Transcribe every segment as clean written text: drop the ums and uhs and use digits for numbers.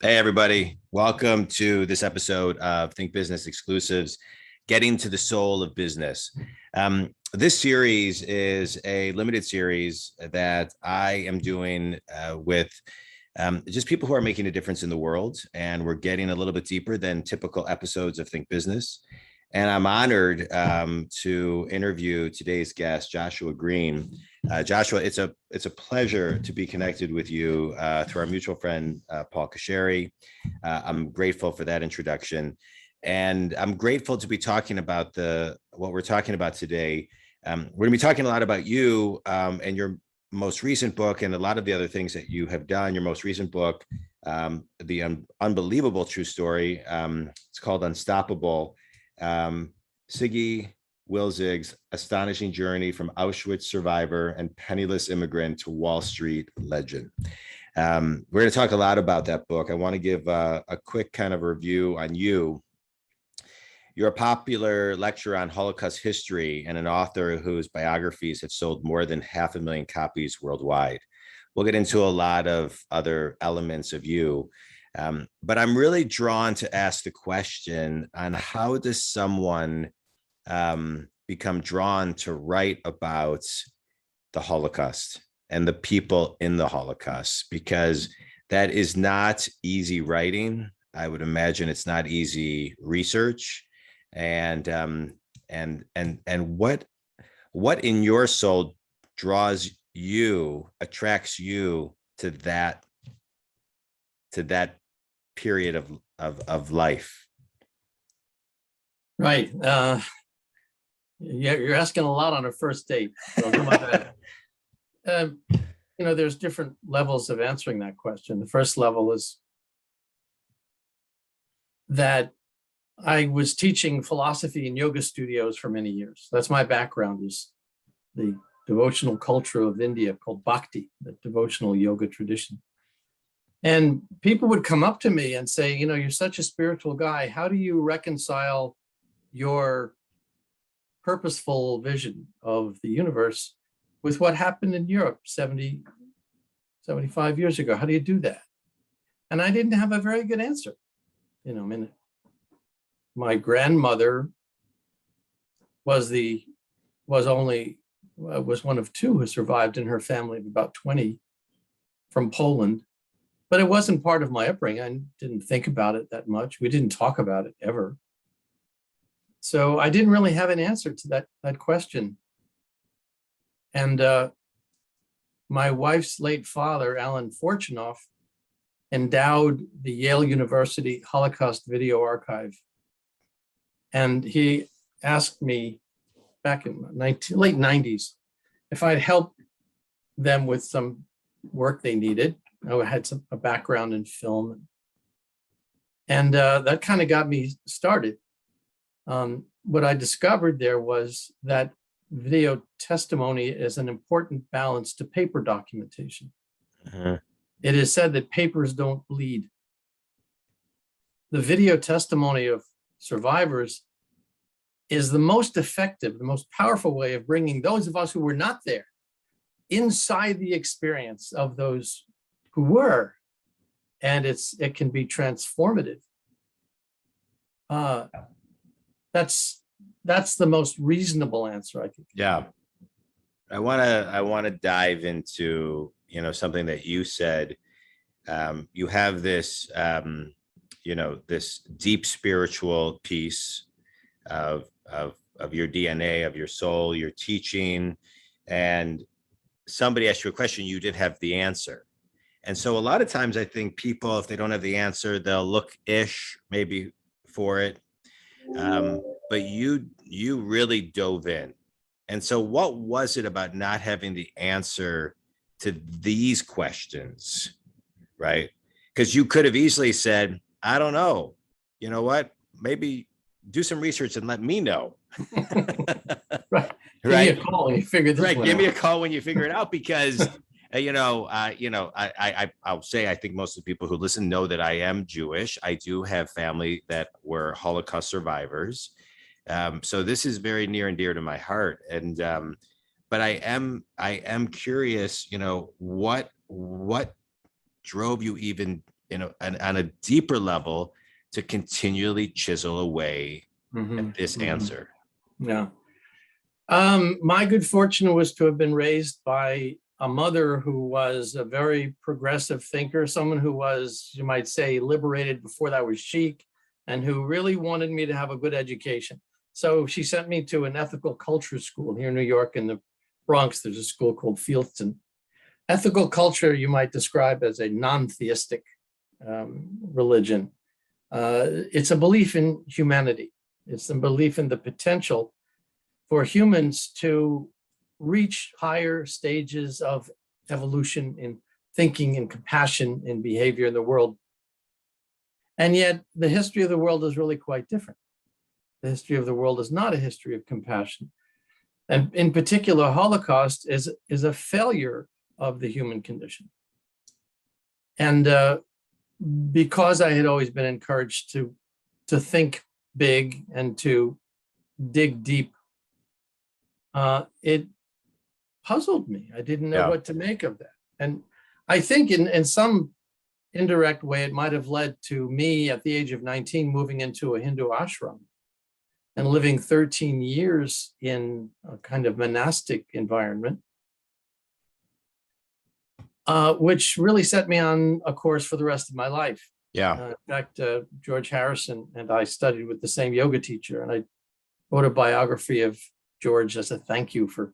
Hey, everybody. Welcome to this episode of Think Business Exclusives, Getting to the Soul of Business. This series is a limited series that I am doing with just people who are making a difference in the world. And we're getting a little bit deeper than typical episodes of Think Business. And I'm honored to interview today's guest, Joshua Greene. Joshua, it's a pleasure to be connected with you through our mutual friend, Paul Kasheri. I'm grateful for that introduction. And I'm grateful to be talking about what we're talking about today. We're going to be talking a lot about you and your most recent book and a lot of the other things that you have done. Your most recent book, The Unbelievable True Story. It's called Unstoppable. Siggi, Wilzig's Astonishing Journey from Auschwitz Survivor and Penniless Immigrant to Wall Street Legend. We're going to talk a lot about that book. I want to give a quick kind of review on you. You're a popular lecturer on Holocaust history and an author whose biographies have sold more than 500,000 copies worldwide. We'll get into a lot of other elements of you. But I'm really drawn to ask the question on how does someone become drawn to write about the Holocaust and the people in the Holocaust, because that is not easy writing. I would imagine it's not easy research. And what in your soul attracts you to that period of life? Right. Yeah, you're asking a lot on a first date. So come on. There's different levels of answering that question. The first level is that I was teaching philosophy in yoga studios for many years. That's my background, is the devotional culture of India called Bhakti, the devotional yoga tradition. And people would come up to me and say, you're such a spiritual guy. How do you reconcile your purposeful vision of the universe with what happened in Europe 70, 75 years ago? How do you do that? And I didn't have a very good answer. My grandmother was one of two who survived in her family of about 20 from Poland. But it wasn't part of my upbringing. I didn't think about it that much. We didn't talk about it ever. So I didn't really have an answer to that question. And my wife's late father, Alan Fortunoff, endowed the Yale University Holocaust Video Archive. And he asked me back in the late 90s if I'd help them with some work they needed. I had a background in film. And that kind of got me started. What I discovered there was that video testimony is an important balance to paper documentation. Uh-huh. It is said that papers don't bleed. The video testimony of survivors is the most effective, the most powerful way of bringing those of us who were not there inside the experience of those who were, and it can be transformative. That's the most reasonable answer I think. Yeah, I want to dive into something that you said. You have this this deep spiritual piece of your DNA, of your soul, your teaching, and somebody asked you a question, you didn't have the answer. And so a lot of times I think people, if they don't have the answer, they'll look-ish maybe for it. But you really dove in. And so what was it about not having the answer to these questions, right? Because you could have easily said, I don't know, you know what, maybe do some research and let me know. Right. Give me a Right. call when you figure this Right. one Give me a out. call when you figure it out, because I'll say, I think most of the people who listen know that I am Jewish. I do have family that were Holocaust survivors. So this is very near and dear to my heart. And but I am curious, what drove you even, on a deeper level, to continually chisel away at Mhm, this mhm. answer. Yeah. My good fortune was to have been raised by a mother who was a very progressive thinker, someone who was, you might say, liberated before that was chic, and who really wanted me to have a good education. So she sent me to an ethical culture school here in New York in the Bronx. There's a school called Fieldston. Ethical culture, you might describe as a non-theistic religion. It's a belief in humanity. It's a belief in the potential for humans to reach higher stages of evolution in thinking and compassion and behavior in the world. And yet the history of the world is really quite different. The history of the world is not a history of compassion. And in particular, Holocaust is a failure of the human condition. And because I had always been encouraged to think big and to dig deep, it puzzled me. I didn't know Yeah. what to make of that. And I think in some indirect way, it might have led to me at the age of 19 moving into a Hindu ashram and living 13 years in a kind of monastic environment, which really set me on a course for the rest of my life. Yeah. In fact, George Harrison and I studied with the same yoga teacher, and I wrote a biography of George as a thank you for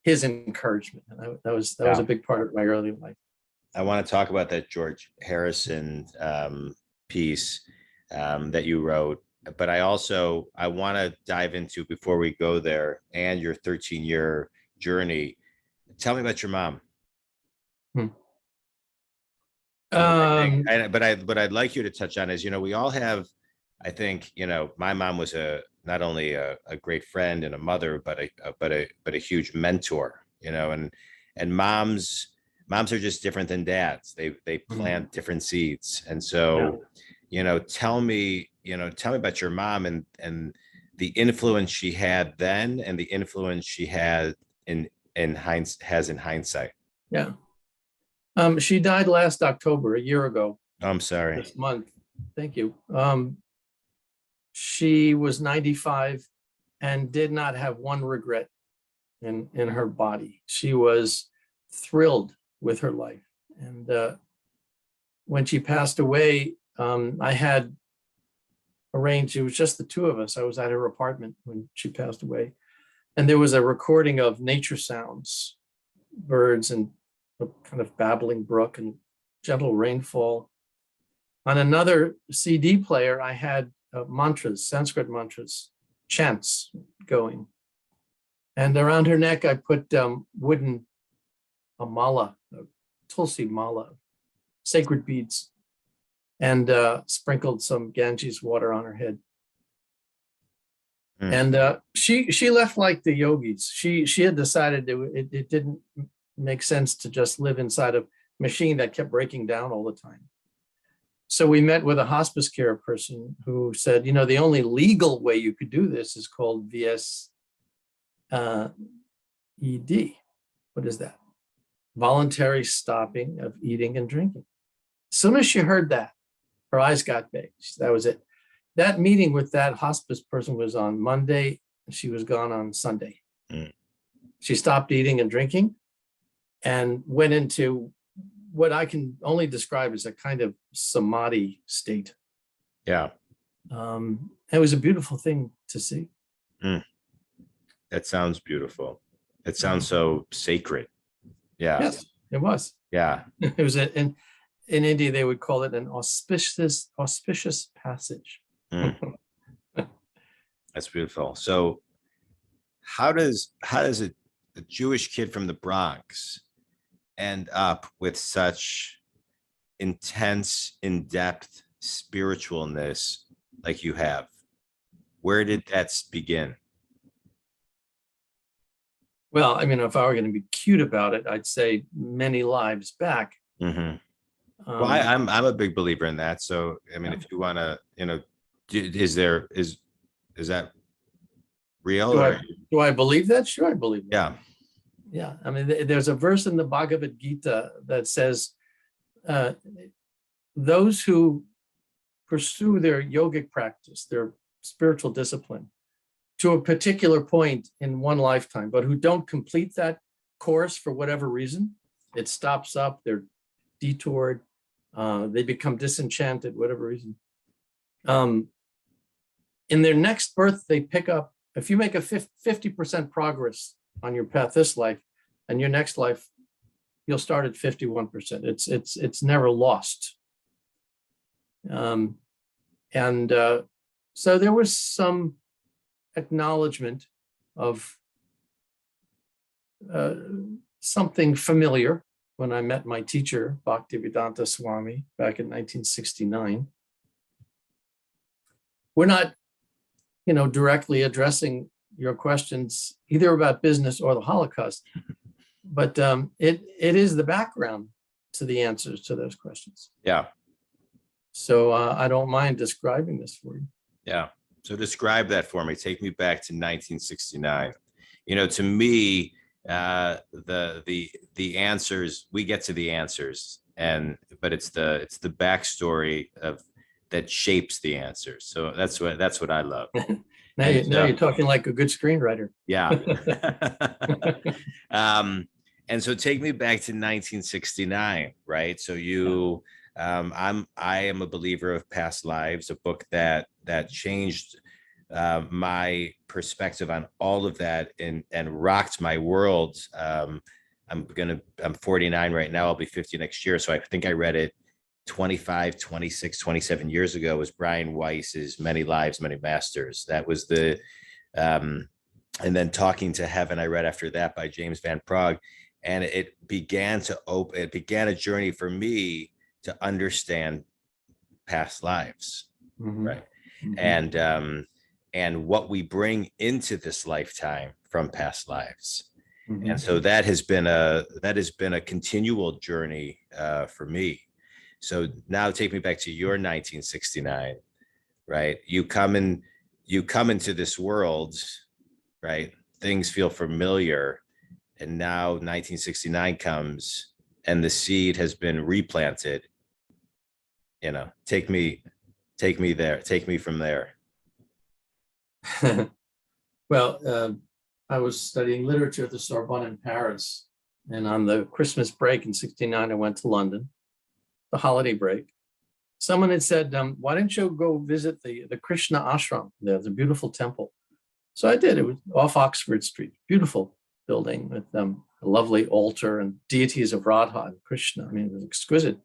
his encouragement. And that was Yeah. a big part of my early life. I want to talk about that George Harrison piece that you wrote, but I want to dive into, before we go there, and your 13-year journey. Tell me about your mom. Hmm. But I'd like you to touch on is, we all have, I think, my mom was not only a great friend and a mother, but a huge mentor, and moms are just different than dads. They plant different seeds. And so, tell me about your mom and the influence she had then and the influence she had in hindsight. Yeah. She died last October, a year ago. I'm sorry. This month. Thank you. She was 95 and did not have one regret in her body. She was thrilled with her life. And when she passed away, I had arranged, it was just the two of us. I was at her apartment when she passed away. And there was a recording of nature sounds, birds and a kind of babbling brook and gentle rainfall. On another CD player, I had mantras, Sanskrit mantras, chants going. And around her neck, I put wooden, a mala, a tulsi mala, sacred beads, and sprinkled some Ganges water on her head. And she left like the yogis. She had decided it didn't make sense to just live inside a machine that kept breaking down all the time. So we met with a hospice care person who said, the only legal way you could do this is called VSED. What is that? Voluntary stopping of eating and drinking. As soon as she heard that, her eyes got big. That was it. That meeting with that hospice person was on Monday, and she was gone on Sunday. She stopped eating and drinking and went into what I can only describe as a kind of samadhi state. Yeah. It was a beautiful thing to see. That sounds beautiful. It sounds so sacred. Yeah. Yes, it was. Yeah. It was in India, they would call it an auspicious passage. That's beautiful. So how does a Jewish kid from the Bronx end up with such intense, in-depth spiritualness like you have? Where did that begin? Well, I mean, if I were going to be cute about it, I'd say many lives back. Hmm. Well, Um, I'm a big believer in that. So, I mean, yeah. if you want to, is there is that real Do or I believe that? Sure, I believe that. yeah? Yeah, I mean, there's a verse in the Bhagavad Gita that says, uh, "Those who pursue their yogic practice, their spiritual discipline, to a particular point in one lifetime, but who don't complete that course for whatever reason, it stops up, they're detoured, they become disenchanted, whatever reason. In their next birth, they pick up, if you make a 50% progress on your path this life, and your next life, you'll start at 51%. It's never lost. And so there was some acknowledgement of something familiar when I met my teacher, Bhaktivedanta Swami, back in 1969. We're not, directly addressing your questions either about business or the Holocaust, but it is the background to the answers to those questions. Yeah. So I don't mind describing this for you. Yeah. So describe that for me. Take me back to 1969. To me, the answers, we get to the answers, but it's the backstory of that shapes the answers. So that's what I love. Now you're talking like a good screenwriter. Yeah. And so take me back to 1969, right? So I am a believer of past lives, a book that changed my perspective on all of that and rocked my world. I'm 49 right now. I'll be 50 next year. So I think I read it 25, 26, 27 years ago. It was Brian Weiss's Many Lives, Many Masters. That was and then Talking to Heaven, I read after that by James Van Praagh. And it began a journey for me to understand past lives, Mm-hmm. right? Mm-hmm. And what we bring into this lifetime from past lives. Mm-hmm. And so that has been a continual journey for me. So now take me back to your 1969, right? You come into this world, right? Things feel familiar. And now 1969 comes and the seed has been replanted. Take me there. Take me from there. Well, I was studying literature at the Sorbonne in Paris. And on the Christmas break in 69, I went to London, the holiday break. Someone had said, why don't you go visit the Krishna ashram? There's a beautiful temple. So I did. It was off Oxford Street, beautiful building with a lovely altar and deities of Radha and Krishna. I mean, it was exquisite.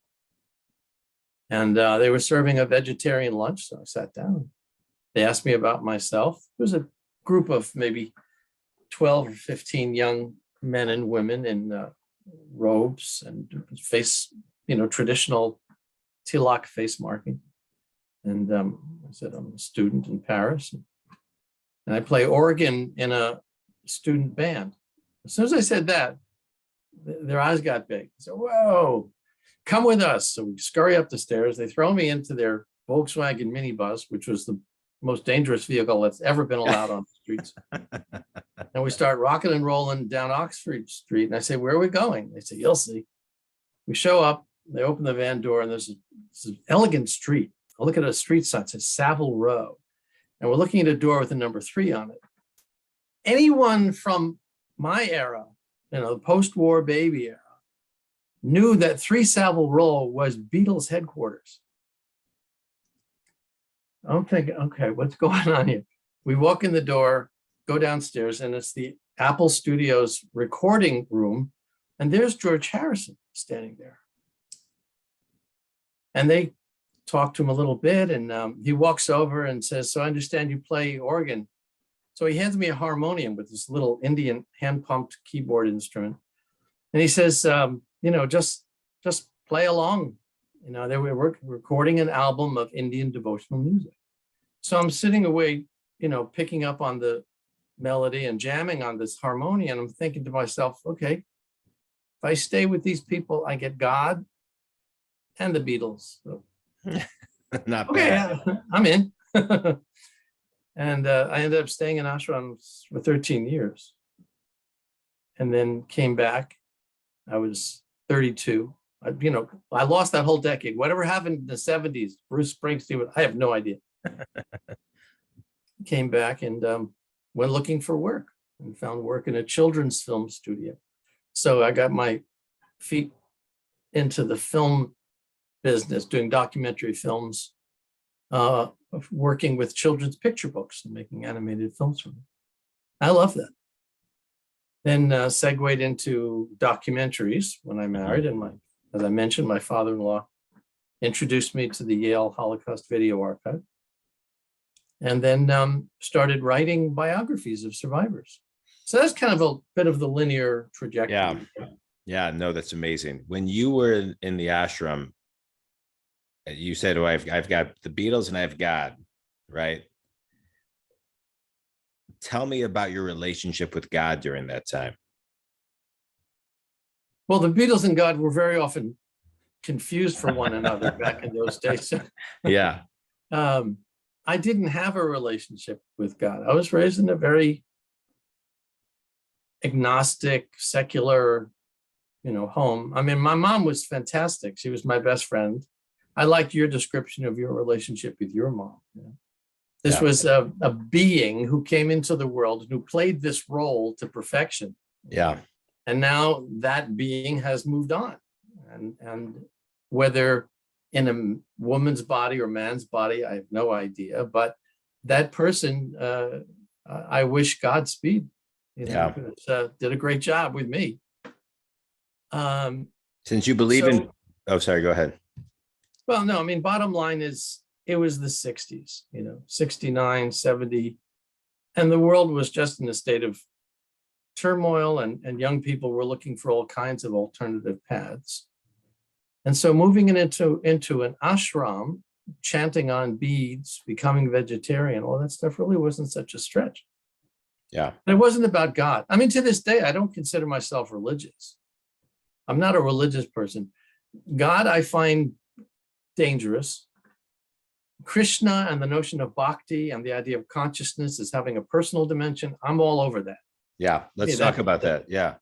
And they were serving a vegetarian lunch, so I sat down. They asked me about myself. It was a group of maybe 12 or 15 young men and women in robes and face, traditional tilak face marking. And I said, I'm a student in Paris. And I play organ in a student band. As soon as I said that, their eyes got big. I said, whoa, come with us. So we scurry up the stairs. They throw me into their Volkswagen minibus, which was the most dangerous vehicle that's ever been allowed on the streets. And we start rocking and rolling down Oxford Street. And I say, where are we going? They say, you'll see. We show up, they open the van door, and there's an elegant street. I look at a street sign, it says Savile Row. And we're looking at a door with a number 3 on it. Anyone from my era, the post-war baby era, knew that 3 Savile Row was Beatles headquarters. I'm thinking, okay, what's going on here? We walk in the door, go downstairs, and it's the Apple Studios recording room. And there's George Harrison standing there. And they talk to him a little bit, and he walks over and says, so I understand you play organ. So he hands me a harmonium with this little Indian hand-pumped keyboard instrument. And he says, just play along. They were recording an album of Indian devotional music. So I'm sitting away, picking up on the melody and jamming on this harmonium. I'm thinking to myself, okay, if I stay with these people, I get God and the Beatles. So, Not okay, bad. yeah, I'm in. And I ended up staying in ashrams for 13 years and then came back. I was 32. I lost that whole decade. Whatever happened in the 70s, Bruce Springsteen, I have no idea. Came back and went looking for work and found work in a children's film studio. So I got my feet into the film business, doing documentary films, working with children's picture books and making animated films for them. I love that. Then segued into documentaries when I married, and as I mentioned, my father-in-law introduced me to the Yale Holocaust Video Archive, and then started writing biographies of survivors. So that's kind of a bit of the linear trajectory. Yeah. Yeah, no, that's amazing. When you were in the ashram, you said, "Oh, I've got the Beatles and I've God," right? Tell me about your relationship with God during that time. Well, the Beatles and God were very often confused for one another back in those days. Yeah. I didn't have a relationship with God. I was raised in a very agnostic, secular, home. I mean, my mom was fantastic. She was my best friend. I liked your description of your relationship with your mom. This was a being who came into the world and who played this role to perfection. Yeah. And now that being has moved on. And whether in a woman's body or man's body, I have no idea. But that person, I wish Godspeed. Did a great job with me. Since you believe in, oh, sorry, go ahead. Well, no, I mean, bottom line is it was the 60s, 69, 70, and the world was just in a state of turmoil, and young people were looking for all kinds of alternative paths. And so moving into an ashram, chanting on beads, becoming vegetarian, all that stuff really wasn't such a stretch. Yeah. And it wasn't about God. I mean, to this day, I don't consider myself religious. I'm not a religious person. God, I find dangerous. Krishna and the notion of bhakti and the idea of consciousness as having a personal dimension, I'm all over that. Yeah, let's talk about that. Yeah,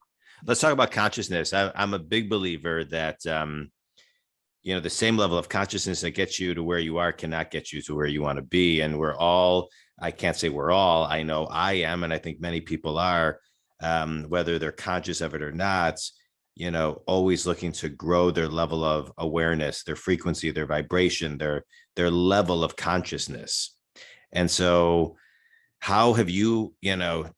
let's talk about consciousness. I'm a big believer that, the same level of consciousness that gets you to where you are cannot get you to where you want to be. And we're all, I can't say we're all, I know I am, and I think many people are, whether they're conscious of it or not, always looking to grow their level of awareness, their frequency, their vibration, their level of consciousness. And so how have you,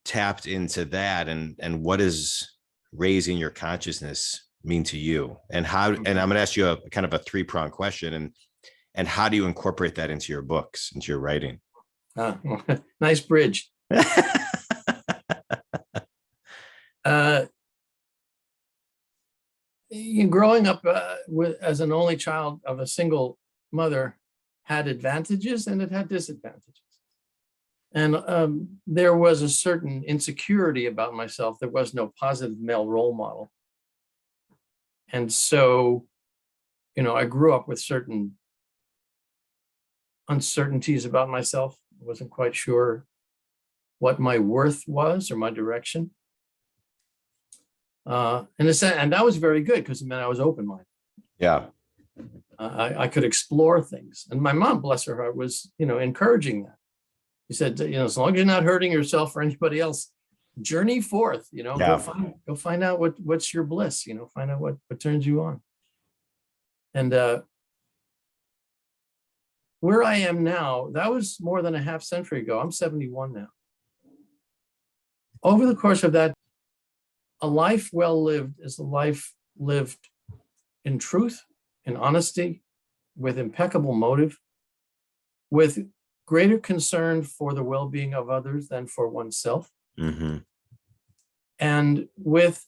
tapped into that, and what does raising your consciousness mean to you? And how, and I'm going to ask you a kind of a 3-pronged question, and how do you incorporate that into your books, into your writing? Nice bridge. Growing up as an only child of a single mother had advantages and it had disadvantages. And there was a certain insecurity about myself. There was no positive male role model. And so, I grew up with certain uncertainties about myself. I wasn't quite sure what my worth was or my direction. And that was very good because it meant I was open-minded. Yeah. I could explore things. And my mom, bless her heart, was, encouraging that. She said, as long as you're not hurting yourself or anybody else, journey forth, go find out what's your bliss, find out what turns you on. And where I am now, that was more than a half century ago. I'm 71 now. Over the course of that, a life well lived is a life lived in truth, in honesty, with impeccable motive, with greater concern for the well-being of others than for oneself, and with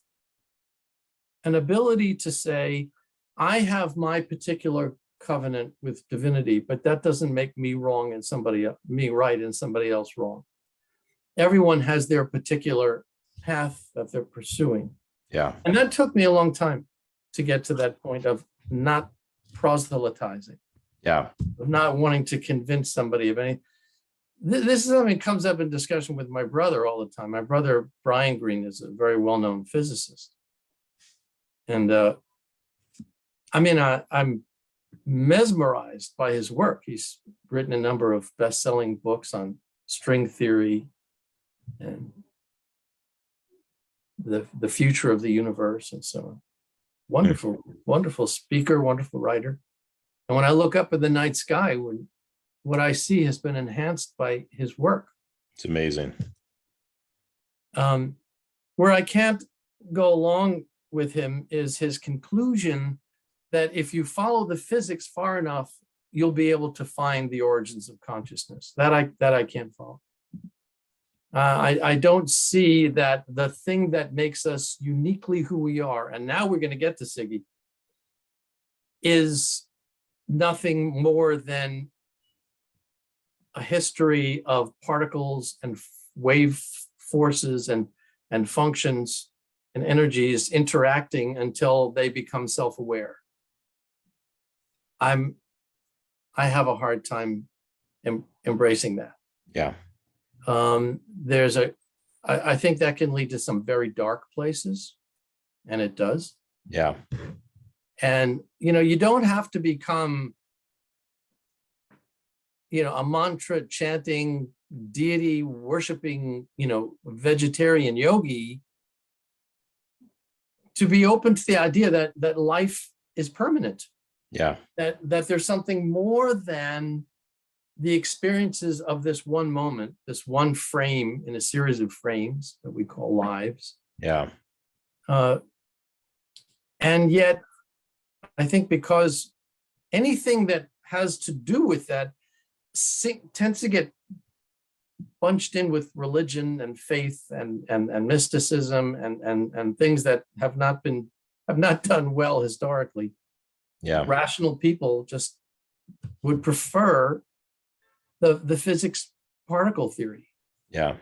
an ability to say, I have my particular covenant with divinity, but that doesn't make me wrong and me right and somebody else wrong. everyone has their particular path that they're pursuing. Yeah. And that took me a long time to get to that point of not proselytizing, Yeah. of not wanting to convince somebody of anything. This is something that comes up in discussion with my brother all the time. My brother, Brian Greene, is a very well-known physicist. And I'm mesmerized by his work. He's written a number of best-selling books on string theory and the future of the universe and so on. Wonderful, wonderful speaker, wonderful writer. And when I look up at the night sky, what I see has been enhanced by his work. It's amazing. Where I can't go along with him is his conclusion that if you follow the physics far enough, you'll be able to find the origins of consciousness. That I can't follow. I don't see that the thing that makes us uniquely who we are, and now we're going to get to Siggi, is nothing more than a history of particles and wave forces and functions and energies interacting until they become self-aware. I have a hard time embracing that. Yeah. I think that can lead to some very dark places, and it does. Yeah. And, you don't have to become, a mantra chanting, deity worshiping, vegetarian yogi to be open to the idea that life is permanent. Yeah. That there's something more than the experiences of this one moment, this one frame in a series of frames that we call lives. Yeah. And yet, I think because anything that has to do with that tends to get bunched in with religion and faith and mysticism and things that have not done well historically. Yeah. Rational people just would prefer the physics particle theory. Yeah.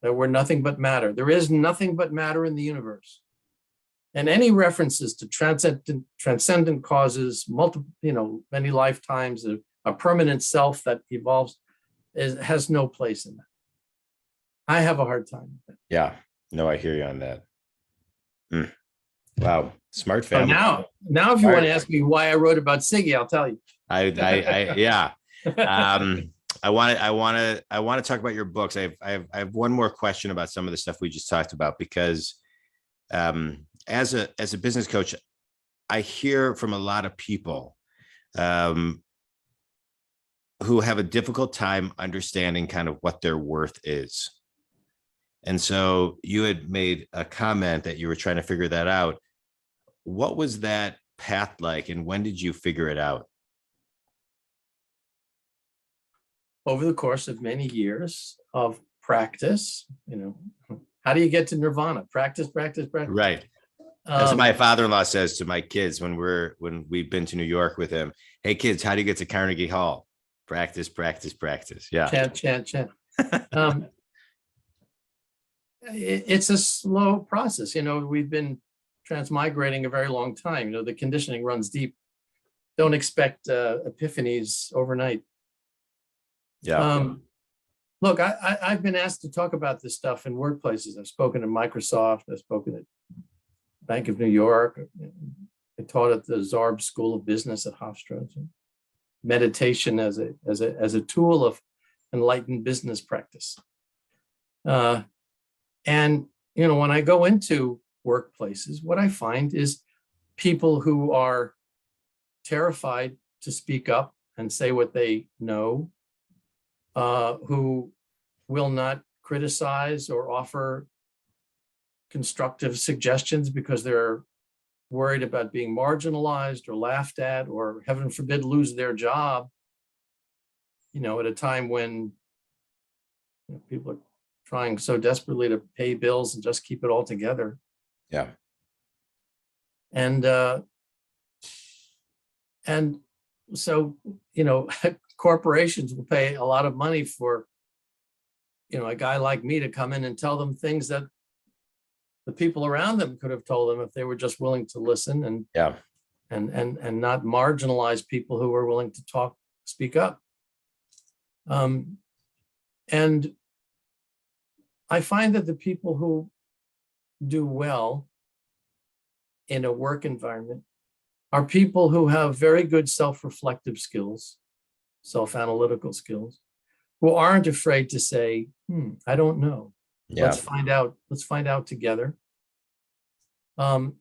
That we're nothing but matter. There is nothing but matter in the universe. And any references to transcendent causes, many lifetimes, a permanent self that evolves has no place in that. I have a hard time with that. Yeah. No, I hear you on that. Wow. Smart family. So now if you want to ask me why I wrote about Siggi, I'll tell you. Yeah. I want to talk about your books. I have one more question about some of the stuff we just talked about, because as a business coach, I hear from a lot of people who have a difficult time understanding kind of what their worth is. And so you had made a comment that you were trying to figure that out. What was that path like, and when did you figure it out? Over the course of many years of practice, how do you get to nirvana? Practice. Right. That's what my father-in-law says to my kids when we've been to New York with him. Hey kids, how do you get to Carnegie Hall? Practice. Yeah. Chant. It's a slow process. We've been transmigrating a very long time. The conditioning runs deep. Don't expect epiphanies overnight. Yeah. Look, I've been asked to talk about this stuff in workplaces. I've spoken at Microsoft. I've spoken at Bank of New York. I taught at the Zarb School of Business at Hofstra. Meditation as a tool of enlightened business practice. And when I go into workplaces, what I find is people who are terrified to speak up and say what they know, who will not criticize or offer constructive suggestions because they're worried about being marginalized or laughed at, or heaven forbid lose their job, at a time when people are trying so desperately to pay bills and just keep it all together. Yeah. And so corporations will pay a lot of money for a guy like me to come in and tell them things that the people around them could have told them if they were just willing to listen and Yeah. and not marginalize people who were willing to speak up. And I find that the people who do well in a work environment are people who have very good self-reflective skills, self-analytical skills, who aren't afraid to say, I don't know. Yeah. Let's find out. Let's find out together. And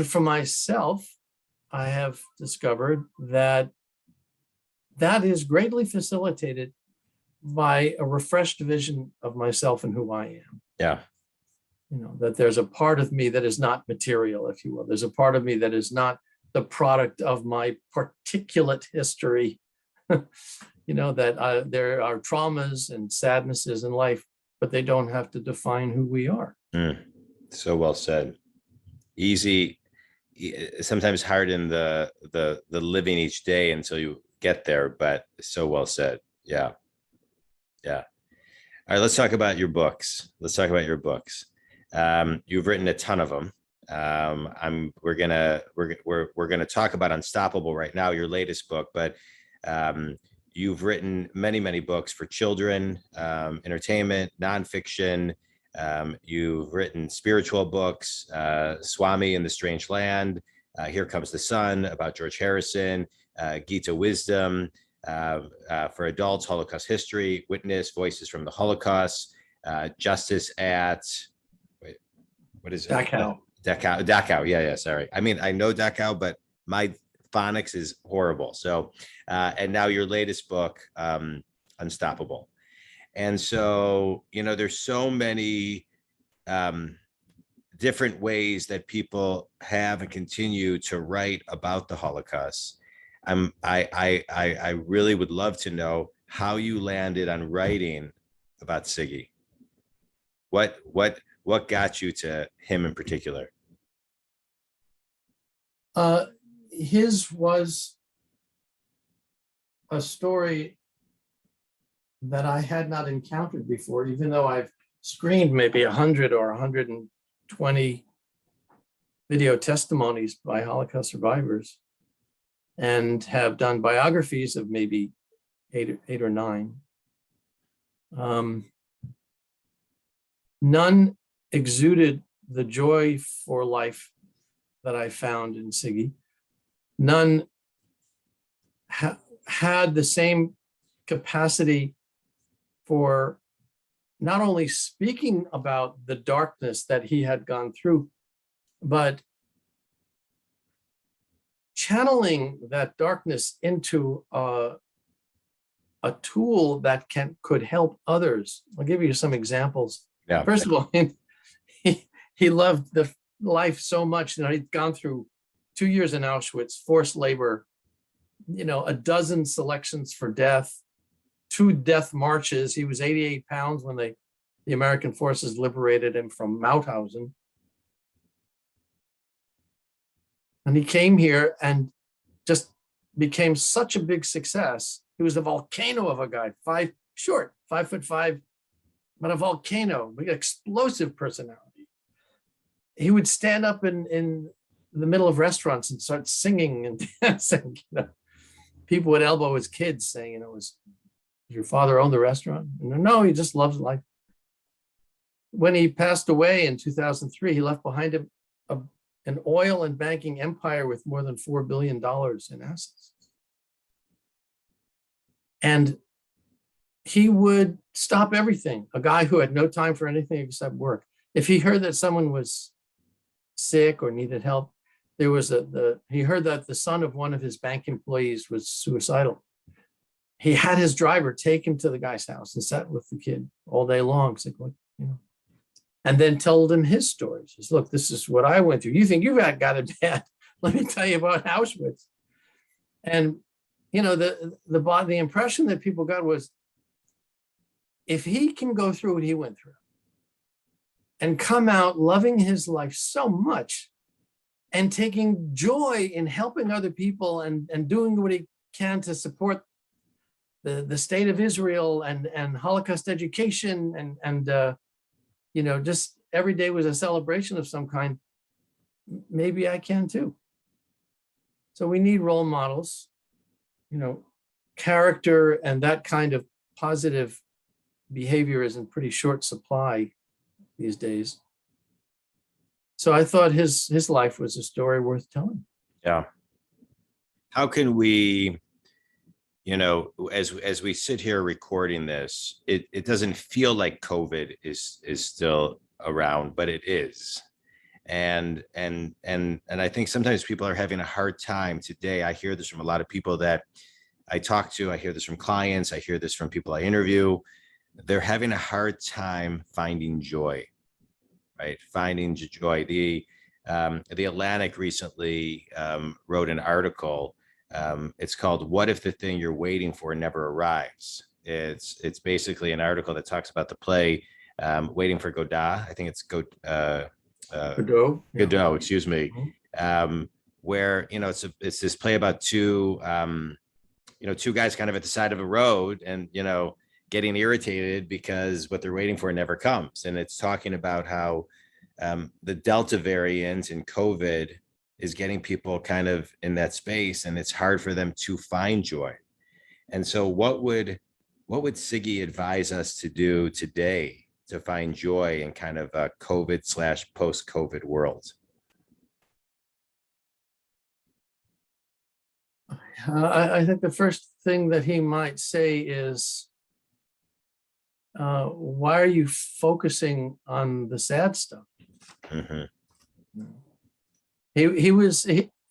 for myself, I have discovered that that is greatly facilitated by a refreshed vision of myself and who I am. Yeah. That there's a part of me that is not material, if you will. There's a part of me that is not the product of my particulate history. That there are traumas and sadnesses in life, but they don't have to define who we are. So well said. Easy, sometimes hard in the living each day until you get there, but so well said. Yeah. All right, let's talk about your books. You've written a ton of them. We're gonna talk about Unstoppable right now, your latest book, but you've written many books for children, entertainment, nonfiction. You've written spiritual books, Swami in the Strange Land, Here Comes the Sun, about George Harrison, Gita Wisdom, for adults, Holocaust History, Witness, Voices from the Holocaust, Justice at, what is it? Dachau. Dachau. Yeah. Sorry. I mean, I know Dachau, but my phonics is horrible. So, and now your latest book, Unstoppable. And so, there's so many different ways that people have and continue to write about the Holocaust. I really would love to know how you landed on writing about Siggi. What got you to him in particular? His was a story that I had not encountered before, even though I've screened maybe 100 or 120 video testimonies by Holocaust survivors and have done biographies of maybe eight or nine. None exuded the joy for life that I found in Siggi. None had the same capacity for not only speaking about the darkness that he had gone through, but channeling that darkness into a tool that could help others. I'll give you some examples. Yeah. First of all, he loved the life so much. He'd gone through 2 years in Auschwitz, forced labor, a dozen selections for death, 2 death marches. He was 88 pounds when the American forces liberated him from Mauthausen. And he came here and just became such a big success. He was a volcano of a guy, 5'5", but a volcano, big explosive personality. He would stand up in the middle of restaurants and start singing and dancing. People would elbow his kids saying, was your father owned the restaurant? No, he just loves life. When he passed away in 2003, he left behind him an oil and banking empire with more than $4 billion in assets. And he would stop everything. A guy who had no time for anything except work. If he heard that someone was sick or needed help, he heard that the son of one of his bank employees was suicidal. He had his driver take him to the guy's house and sat with the kid all day long. And then told him his stories. He says, look, this is what I went through. You think you've got it bad? Let me tell you about Auschwitz. And the impression that people got was, if he can go through what he went through and come out loving his life so much and taking joy in helping other people and doing what he can to support the state of Israel and Holocaust education and just every day was a celebration of some kind, maybe I can too. So we need role models, character and that kind of positive behavior is in pretty short supply these days. So I thought his life was a story worth telling. Yeah. How can we, as we sit here recording this, it doesn't feel like COVID is still around, but it is. And I think sometimes people are having a hard time today. I hear this from a lot of people that I talk to. I hear this from clients. I hear this from people I interview. They're having a hard time finding joy, right? Finding joy. The Atlantic recently wrote an article. It's called "What If the Thing You're Waiting For Never Arrives?" It's basically an article that talks about the play Waiting for Godot. I think it's Godot, excuse me. Where it's this play about two guys kind of at the side of a road and getting irritated because what they're waiting for never comes. And it's talking about how the Delta variant and COVID is getting people kind of in that space, and it's hard for them to find joy. And so what would Siggi advise us to do today to find joy in kind of a COVID/post-COVID world? I think the first thing that he might say is, why are you focusing on the sad stuff? Mm-hmm.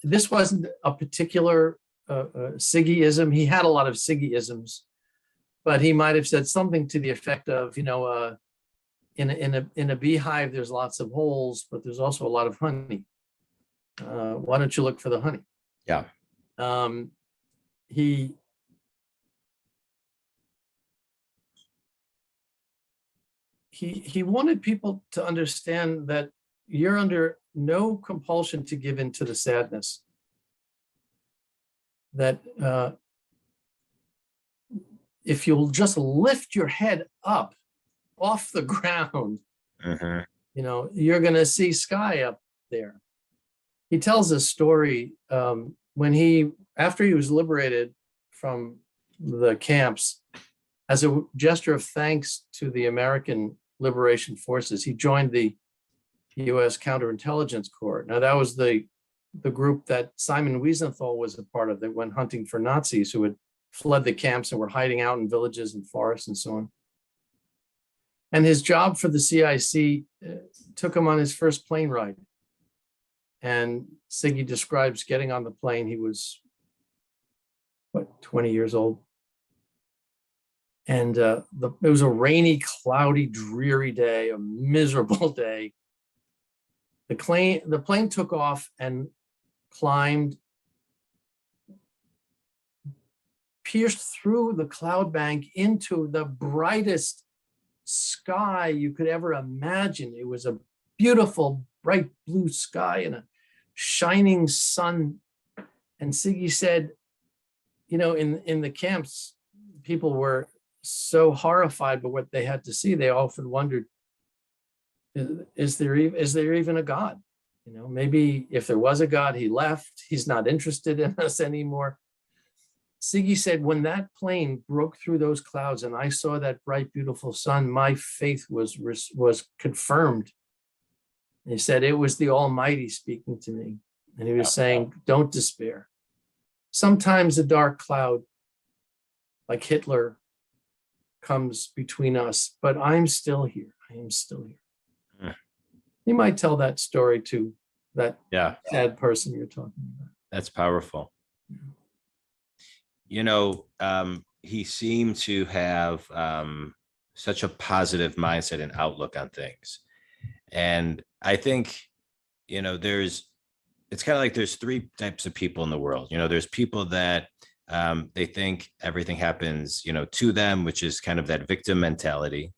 This wasn't a particular Siggyism. He had a lot of Siggyisms, but he might have said something to the effect of, in a beehive, there's lots of holes, but there's also a lot of honey. Why don't you look for the honey? Yeah. He wanted people to understand that you're under no compulsion to give in to the sadness. That if you'll just lift your head up off the ground, you're going to see sky up there. He tells a story after he was liberated from the camps, as a gesture of thanks to the American Liberation Forces, he joined the U.S. Counterintelligence Corps. Now, that was the group that Simon Wiesenthal was a part of that went hunting for Nazis who had fled the camps and were hiding out in villages and forests and so on. And his job for the CIC took him on his first plane ride. And Siggi describes getting on the plane. He was, 20 years old. And it was a rainy, cloudy, dreary day, a miserable day. The plane took off and climbed, pierced through the cloud bank into the brightest sky you could ever imagine. It was a beautiful, bright blue sky and a shining sun. And Siggi said, in the camps, people were so horrified by what they had to see. They often wondered, is there even a God? Maybe if there was a God, he left. He's not interested in us anymore. Siggi said, when that plane broke through those clouds and I saw that bright, beautiful sun, my faith was confirmed. And he said, it was the Almighty speaking to me. And he was saying, don't despair. Sometimes a dark cloud, like Hitler, comes between us, but I'm still here. I am still here. You might tell that story to that sad person you're talking about. That's powerful. He seemed to have such a positive mindset and outlook on things. And I think, it's kind of like there's three types of people in the world. There's people that they think everything happens, to them, which is kind of that victim mentality,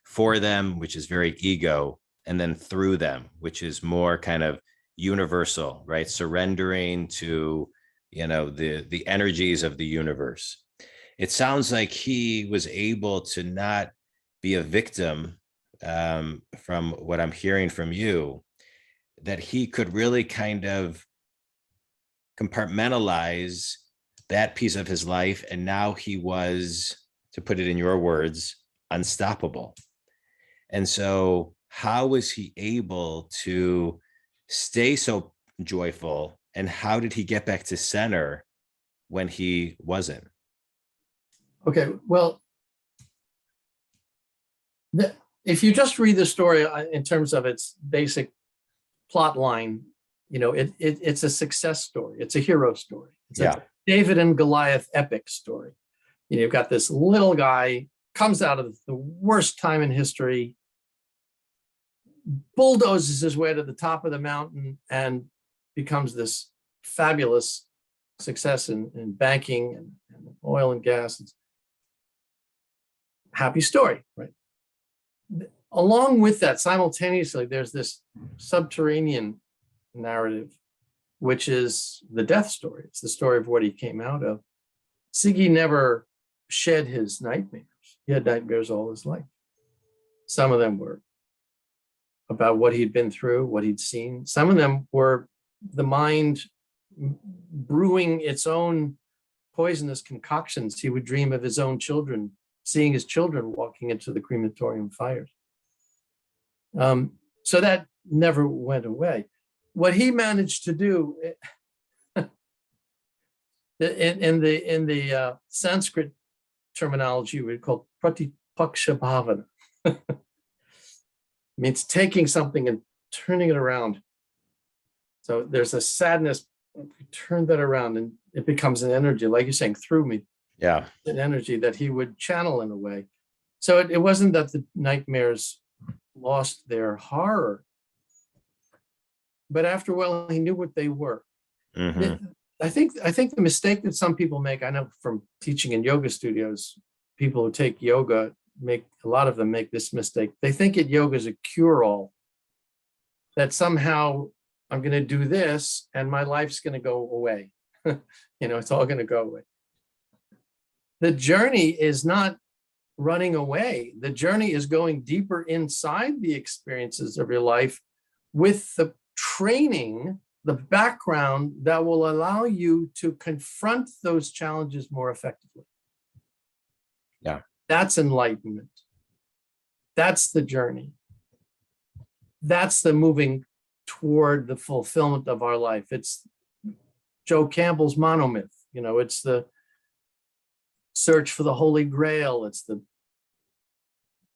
for them, which is very ego, and then through them, which is more kind of universal, right? Surrendering to, the energies of the universe. it sounds like he was able to not be a victim, from what I'm hearing from you, that he could really kind of compartmentalize that piece of his life. And now he was, to put it in your words, unstoppable. And so how was he able to stay so joyful? And how did he get back to center when he wasn't? Okay, well, if you just read the story in terms of its basic plot line, it's a success story. It's a hero story. It's a David and Goliath epic story. You've got this little guy, comes out of the worst time in history, bulldozes his way to the top of the mountain, and becomes this fabulous success in banking and oil and gas. It's a happy story, right? Along with that, simultaneously, there's this subterranean narrative, which is the death story. It's the story of what he came out of. Siggi never shed his nightmares. He had nightmares all his life. Some of them were about what he'd been through, what he'd seen. Some of them were the mind brewing its own poisonous concoctions. He would dream of his own children, seeing his children walking into the crematorium fires. So that never went away. What he managed to do in the Sanskrit terminology, we call pratipaksha bhavana. Means taking something and turning it around. So there's a sadness, turn that around and it becomes an energy, like you're saying, through me. Yeah. An energy that he would channel in a way. So it wasn't that the nightmares lost their horror, but after a while he knew what they were. Mm-hmm. I think the mistake that some people make, I know from teaching in yoga studios, people who take yoga a lot of them make this mistake. They think yoga is a cure-all, that somehow I'm going to do this and my life's going to go away. It's all going to go away. The journey is not running away. The journey is going deeper inside the experiences of your life with the training, the background that will allow you to confront those challenges more effectively. Yeah. That's enlightenment. That's the journey. That's the moving toward the fulfillment of our life. It's Joe Campbell's monomyth. It's the search for the Holy Grail. It's the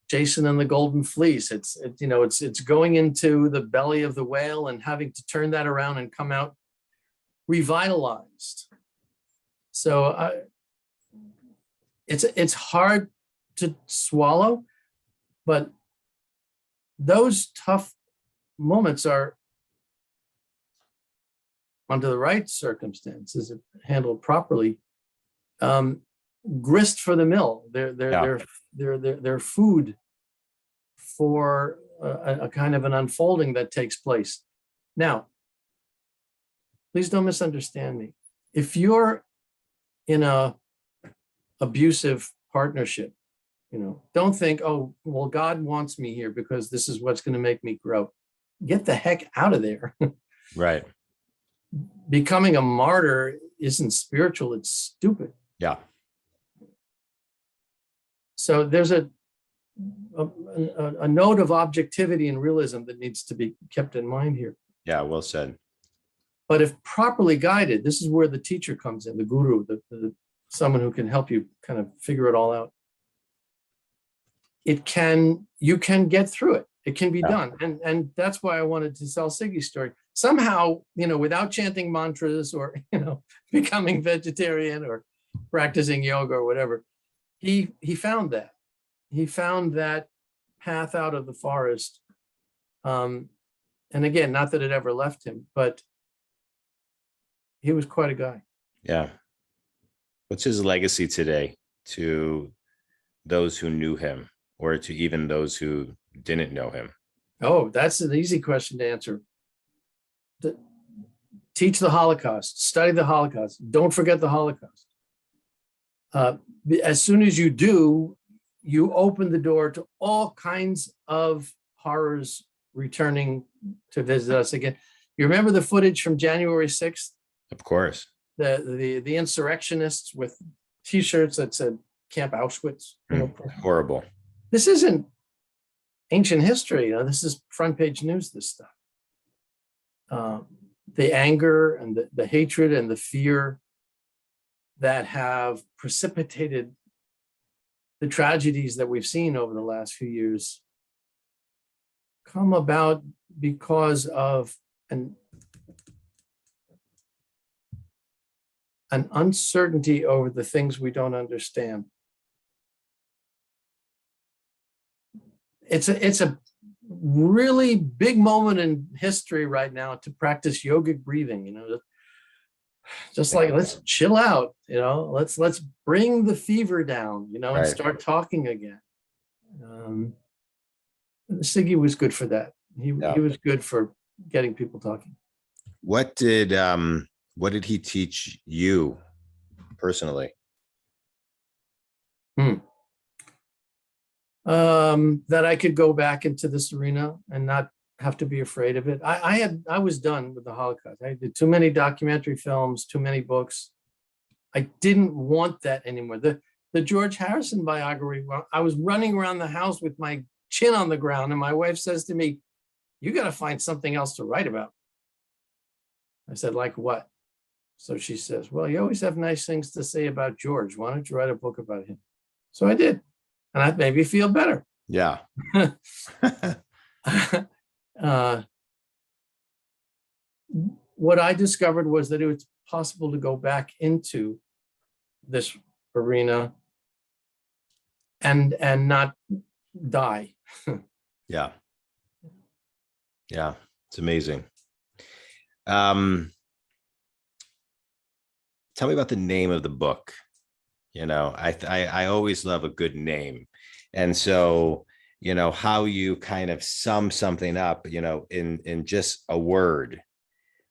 Jason and the Golden Fleece. It's going into the belly of the whale and having to turn that around and come out revitalized. So it's hard to swallow, but those tough moments are, under the right circumstances, handled properly, grist for the mill. They're food for a kind of an unfolding that takes place. Now, please don't misunderstand me. If you're in a abusive partnership, don't think, oh, well, God wants me here because this is what's going to make me grow. Get the heck out of there. Right. Becoming a martyr isn't spiritual, it's stupid. Yeah. So there's a note of objectivity and realism that needs to be kept in mind here. Yeah, well said. But if properly guided, this is where the teacher comes in, the guru, someone who can help you kind of figure it all out. You can get through it. It can be done. And that's why I wanted to tell Siggi's story. Somehow, without chanting mantras or, becoming vegetarian or practicing yoga or whatever, he found that. He found that path out of the forest. And again, not that it ever left him, but he was quite a guy. Yeah. What's his legacy today to those who knew him, or to even those who didn't know him? Oh, that's an easy question to answer. Teach the Holocaust, study the Holocaust. Don't forget the Holocaust. As soon as you do, you open the door to all kinds of horrors returning to visit us again. You remember the footage from January 6th? Of course. The insurrectionists with T-shirts that said Camp Auschwitz. Horrible. This isn't ancient history. This is front page news, this stuff. The anger and the hatred and the fear that have precipitated the tragedies that we've seen over the last few years come about because of an uncertainty over the things we don't understand. It's a really big moment in history right now to practice yogic breathing, just like, let's chill out, let's bring the fever down, and start talking again. Siggi was good for that. He was good for getting people talking. What did he teach you personally? That I could go back into this arena and not have to be afraid of it. I was done with the Holocaust. I did too many documentary films, too many books. I didn't want that anymore. The George Harrison biography, I was running around the house with my chin on the ground, and my wife says to me, "You got to find something else to write about." I said, "Like what?" So she says, "Well, you always have nice things to say about George. Why don't you write a book about him?" So I did. And that made me feel better. Yeah. What I discovered was that it was possible to go back into this arena and not die. Yeah. Yeah. It's amazing. Tell me about the name of the book. I always love a good name. And so, how you kind of sum something up, in just a word,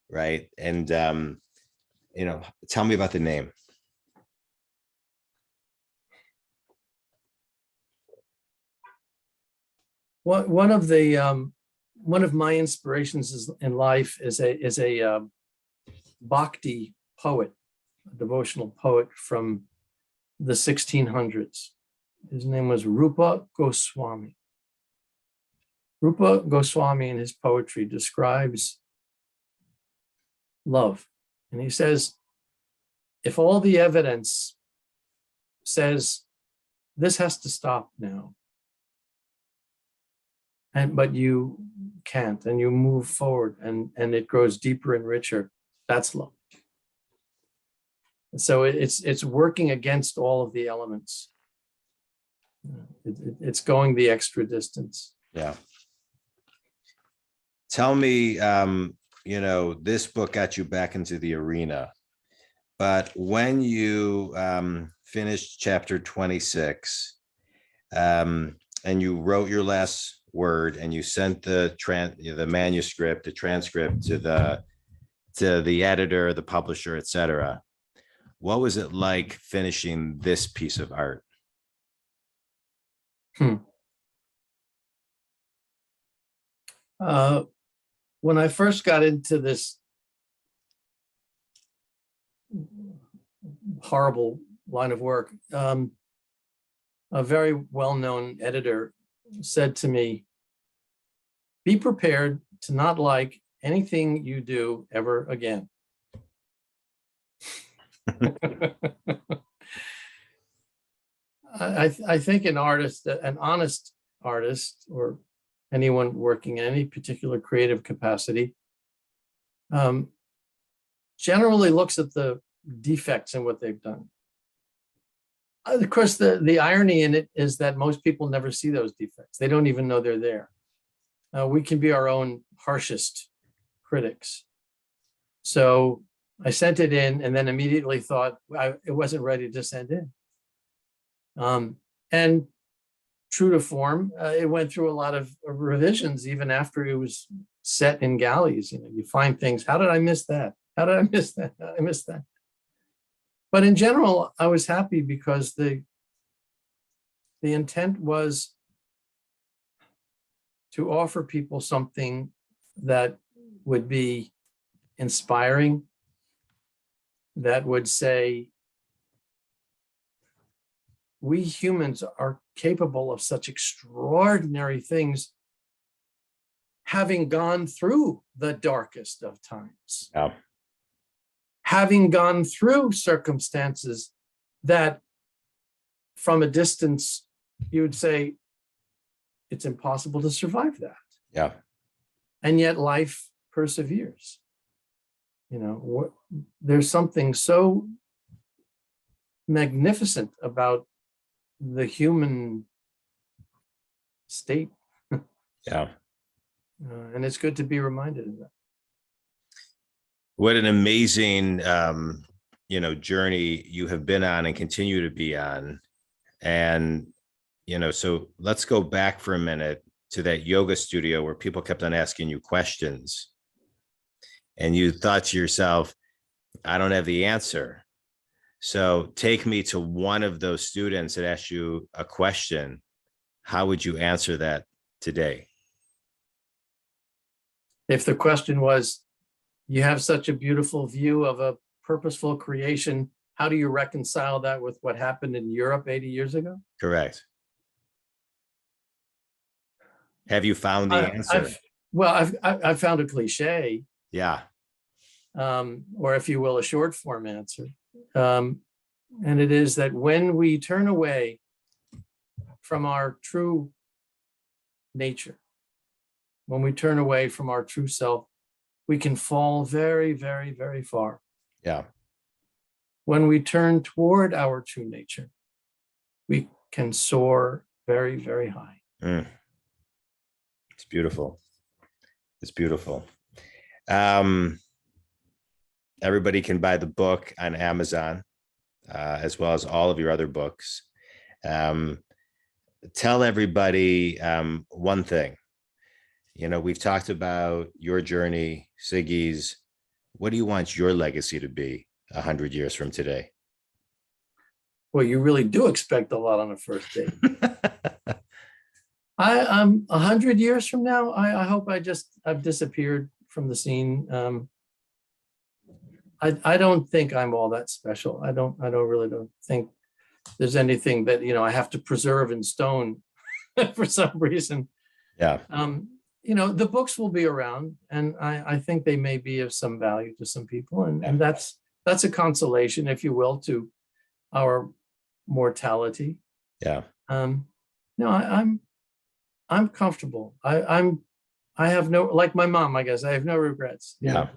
right? And, tell me about the name. One of my inspirations in life is a bhakti poet, a devotional poet from the 1600s. His name was Rupa Goswami. Rupa Goswami in his poetry describes love. And he says, if all the evidence says this has to stop now, but you can't, and you move forward and it grows deeper and richer, that's love. So it's working against all of the elements. It's going the extra distance. Yeah. Tell me, this book got you back into the arena, but when you finished chapter 26, and you wrote your last word and you sent the manuscript, the transcript to the editor, the publisher, etc. What was it like finishing this piece of art? When I first got into this horrible line of work, a very well-known editor said to me, "Be prepared to not like anything you do ever again." I think an artist, an honest artist, or anyone working in any particular creative capacity, generally looks at the defects in what they've done. Of course, the irony in it is that most people never see those defects. They don't even know they're there. We can be our own harshest critics. So I sent it in and then immediately thought it wasn't ready to send in. And true to form, it went through a lot of revisions even after it was set in galleys. You find things, how did I miss that? How did I miss that? I missed that. But in general, I was happy because the intent was to offer people something that would be inspiring, that would say, we humans are capable of such extraordinary things, having gone through the darkest of times, having gone through circumstances that from a distance, you would say, it's impossible to survive that. Yeah. And yet life perseveres. You know, there's something so magnificent about the human state. Yeah. And it's good to be reminded of that. What an amazing, journey you have been on and continue to be on. And, so let's go back for a minute to that yoga studio where people kept on asking you questions. And you thought to yourself, I don't have the answer. So take me to one of those students that asked you a question. How would you answer that today? If the question was, you have such a beautiful view of a purposeful creation, how do you reconcile that with what happened in Europe 80 years ago? Correct. Have you found the answer? I've found a cliche. Yeah. Or if you will, a short form answer. And it is that when we turn away from our true nature, when we turn away from our true self, we can fall very, very, very far. Yeah. When we turn toward our true nature, we can soar very, very high. It's beautiful. It's beautiful. Everybody can buy the book on Amazon, as well as all of your other books. Tell everybody one thing. We've talked about your journey, Siggi's. What do you want your legacy to be 100 years from today? Well, you really do expect a lot on a first date. I'm 100 years from now. I hope I've disappeared from the scene. I don't think I'm all that special. I really don't think there's anything that, I have to preserve in stone for some reason. Yeah. The books will be around, and I think they may be of some value to some people. And that's a consolation, if you will, to our mortality. Yeah. I'm comfortable. I have no, like my mom, I guess, I have no regrets. Yeah.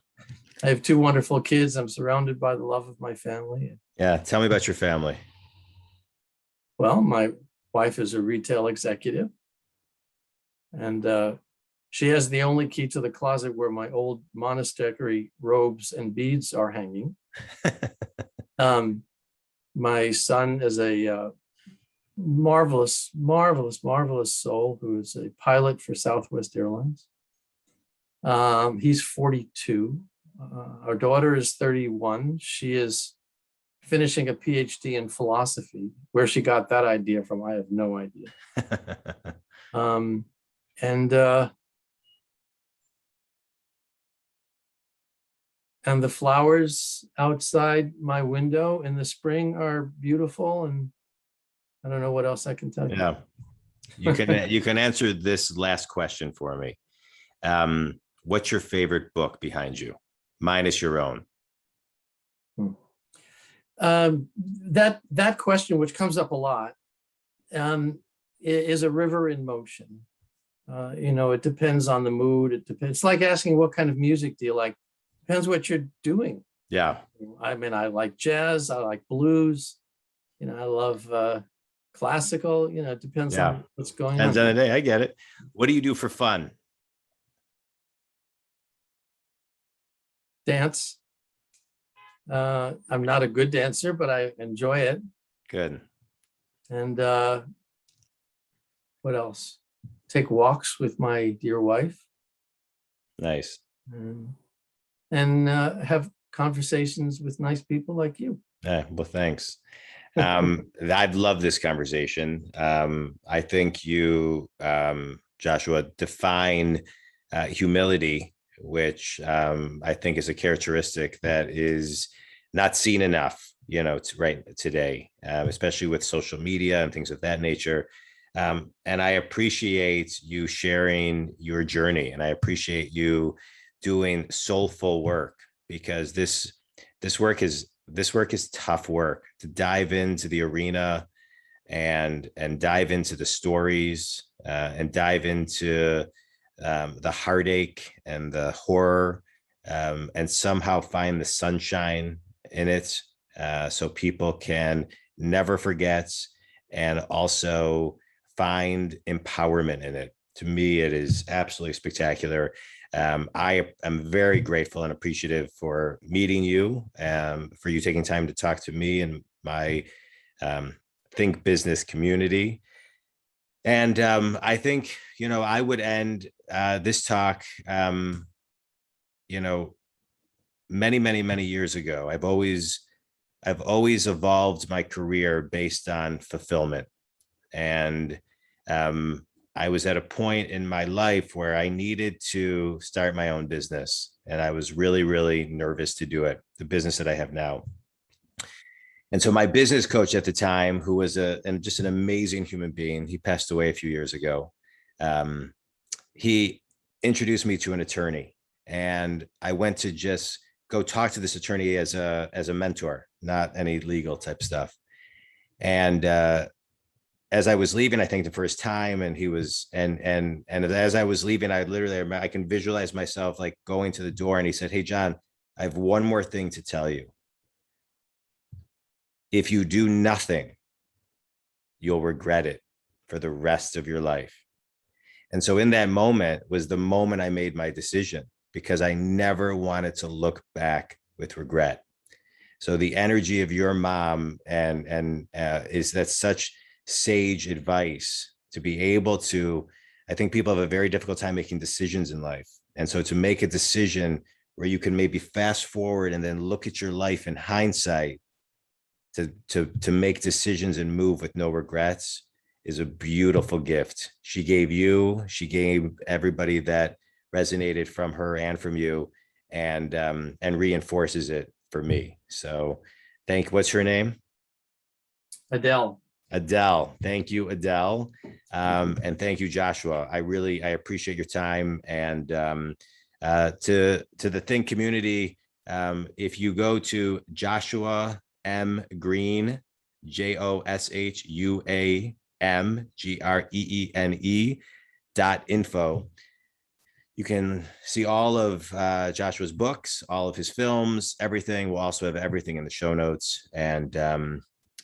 I have two wonderful kids. I'm surrounded by the love of my family. Yeah. Tell me about your family. Well, my wife is a retail executive, and she has the only key to the closet where my old monastery robes and beads are hanging. My son is a marvelous, marvelous, marvelous soul who is a pilot for Southwest Airlines. He's 42. Our daughter is 31. She is finishing a PhD in philosophy. Where she got that idea from, I have no idea. And the flowers outside my window in the spring are beautiful, and I don't know what else I can tell you. Yeah, you can answer this last question for me. What's your favorite book behind you, minus your own? That question, which comes up a lot, is A River in Motion. It depends on the mood. It depends. It's like asking, what kind of music do you like? Depends what you're doing. Yeah. I like jazz. I like blues. I love classical. It depends on what's going on. Depends on the day. I get it. What do you do for fun? Dance. I'm not a good dancer, but I enjoy it. Good. And what else? Take walks with my dear wife. Nice. And have conversations with nice people like you. Well, thanks. I'd love this conversation. I think you, Joshua, define humility, which I think is a characteristic that is not seen enough, right today, especially with social media and things of that nature. And I appreciate you sharing your journey, and I appreciate you doing soulful work, because this work is tough work to dive into the arena and dive into the stories, and dive into the heartache and the horror, and somehow find the sunshine in it, so people can never forget, and also find empowerment in it. To me, it is absolutely spectacular. I am very grateful and appreciative for meeting you, for you taking time to talk to me and my Think Business community. And I think, I would end this talk, many, many, many years ago. I've always evolved my career based on fulfillment. And I was at a point in my life where I needed to start my own business. And I was really, really nervous to do it, the business that I have now. And so my business coach at the time, who was just an amazing human being, he passed away a few years ago. He introduced me to an attorney, and I went to just go talk to this attorney as a mentor, not any legal type stuff. And as I was leaving, I thanked him for his time, and he was, and as I was leaving, I can visualize myself like going to the door, and he said, "Hey, John, I have one more thing to tell you. If you do nothing, you'll regret it for the rest of your life." And so in that moment was the moment I made my decision, because I never wanted to look back with regret. So the energy of your mom and is that such sage advice to be able to, I think people have a very difficult time making decisions in life. And so to make a decision where you can maybe fast forward and then look at your life in hindsight, to make decisions and move with no regrets, is a beautiful gift. She gave everybody that resonated from her and from you, and reinforces it for me. So what's her name? Adele. Adele. Thank you, Adele. And thank you, Joshua. I appreciate your time. And to the Think community, if you go to Joshua M. Greene, JOSHUAMGREENE.info, you can see all of Joshua's books, all of his films, everything. We'll also have everything in the show notes. And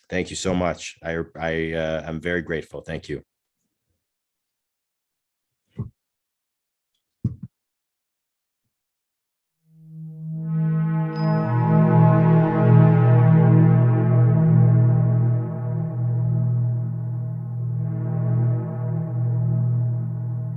thank you so much. I'm very grateful. Thank you.